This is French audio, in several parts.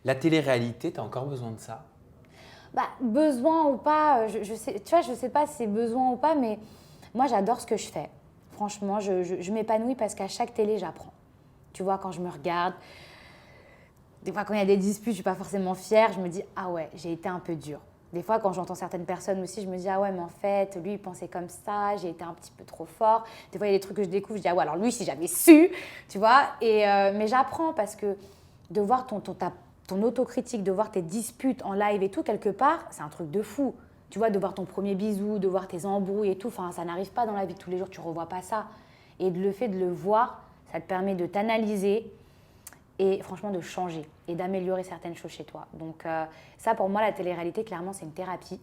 La télé-réalité, tu as encore besoin de ça? Bah, besoin ou pas, tu vois, je sais pas si c'est besoin ou pas, mais moi, j'adore ce que je fais. Franchement, je m'épanouis parce qu'à chaque télé, j'apprends. Tu vois, quand je me regarde, des fois, quand il y a des disputes, je ne suis pas forcément fière, je me dis, ah ouais, j'ai été un peu dure. Des fois, quand j'entends certaines personnes aussi, je me dis, ah ouais, mais en fait, lui, il pensait comme ça, j'ai été un petit peu trop fort. Des fois, il y a des trucs que je découvre, je dis, ah ouais, alors lui, si j'avais su, tu vois. Mais j'apprends parce que de voir ton autocritique, de voir tes disputes en live et tout, quelque part, c'est un truc de fou. Tu vois, de voir ton premier bisou, de voir tes embrouilles et tout, enfin, ça n'arrive pas dans la vie de tous les jours, tu ne revois pas ça. Et le fait de le voir, ça te permet de t'analyser et franchement de changer et d'améliorer certaines choses chez toi. Donc ça, pour moi, la télé-réalité, clairement, c'est une thérapie.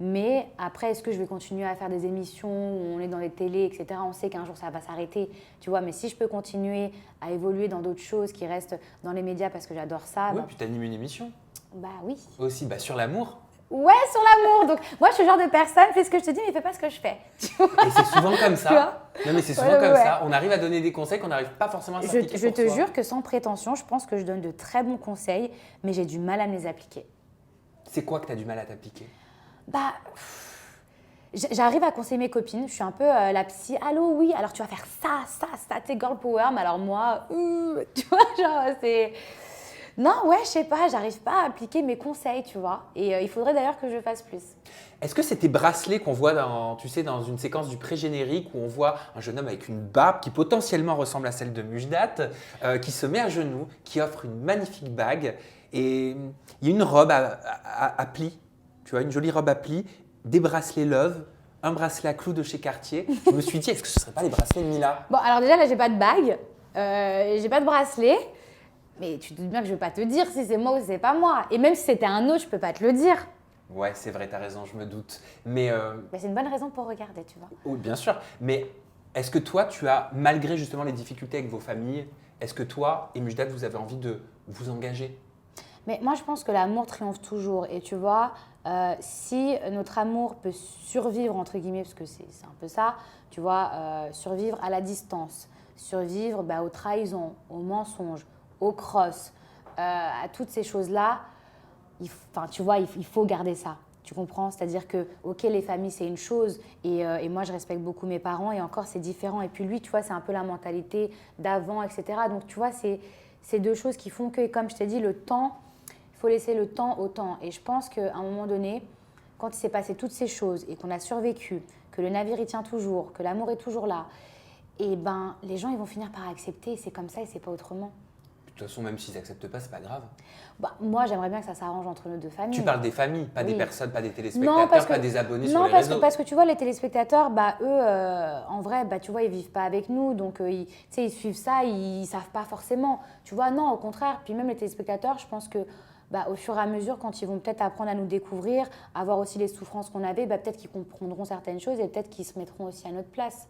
Mais après, est-ce que je vais continuer à faire des émissions où on est dans les télés, etc. On sait qu'un jour, ça va s'arrêter, tu vois. Mais si je peux continuer à évoluer dans d'autres choses qui restent dans les médias parce que j'adore ça, Oui, puis tu animes une émission bah oui. aussi, sur l'amour. Ouais, sur l'amour. Donc moi, je suis le genre de personne, fais ce que je te dis, mais fais pas ce que je fais. Tu vois. Et c'est souvent comme Tu vois. ça. Non, mais c'est souvent Ouais, comme ouais. ça. On arrive à donner des conseils qu'on n'arrive pas forcément à s'appliquer Je pour te soi. jure que sans prétention, je pense que je donne de très bons conseils, mais j'ai du mal à me les appliquer. C'est quoi que tu as du mal à t'appliquer? Bah, j'arrive à conseiller mes copines. Je suis un peu la psy. Allô, oui, alors tu vas faire ça, t'es girl power. Mais alors moi, tu vois, genre, c'est. Non, ouais, je sais pas, j'arrive pas à appliquer mes conseils, tu vois. Et il faudrait d'ailleurs que je fasse plus. Est-ce que c'est tes bracelets qu'on voit dans une séquence du pré-générique où on voit un jeune homme avec une barbe qui potentiellement ressemble à celle de Mujdat, qui se met à genoux, qui offre une magnifique bague et il y a une robe à plis, tu vois, une jolie robe à plis, des bracelets Love, un bracelet à clous de chez Cartier. Je me suis dit, est-ce que ce ne serait pas les bracelets de Mila? Bon, alors déjà, là, j'ai pas de bague, j'ai pas de bracelet. Mais tu te doutes bien que je vais pas te dire si c'est moi ou si c'est pas moi. Et même si c'était un autre, je peux pas te le dire. Ouais, c'est vrai, t'as raison, je me doute. Mais Mais c'est une bonne raison pour regarder, tu vois. oui, bien sûr. Mais est-ce que toi, tu as, malgré justement les difficultés avec vos familles, est-ce que toi et Mujdat, vous avez envie de vous engager? Mais moi, je pense que l'amour triomphe toujours. Et tu vois, si notre amour peut survivre, entre guillemets, parce que c'est un peu ça, tu vois, survivre à la distance, survivre aux trahisons, aux mensonges, aux crosses, à toutes ces choses-là, tu vois, il faut garder ça. Tu comprends? C'est-à-dire que, ok, les familles, c'est une chose, et moi, je respecte beaucoup mes parents, et encore, c'est différent. Et puis lui, tu vois, c'est un peu la mentalité d'avant, etc. Donc, tu vois, c'est deux choses qui font que, comme je t'ai dit, le temps, il faut laisser le temps au temps. Et je pense qu'à un moment donné, quand il s'est passé toutes ces choses, et qu'on a survécu, que le navire, il tient toujours, que l'amour est toujours là, et ben, les gens, ils vont finir par accepter, c'est comme ça, et c'est pas autrement. De toute façon, même s'ils n'acceptent pas, c'est pas grave. Bah, moi, j'aimerais bien que ça s'arrange entre nos deux familles. Tu parles des familles, pas des Oui. personnes, pas des Non, téléspectateurs, pas des abonnés sur les parce réseaux. parce que tu vois, les téléspectateurs, eux, en vrai, tu vois, ils vivent pas avec nous, donc tu sais, ils suivent ça, ils savent pas forcément. Tu vois, non, au contraire. Puis même les téléspectateurs, je pense que au fur et à mesure, quand ils vont peut-être apprendre à nous découvrir, à voir aussi les souffrances qu'on avait, peut-être qu'ils comprendront certaines choses et peut-être qu'ils se mettront aussi à notre place.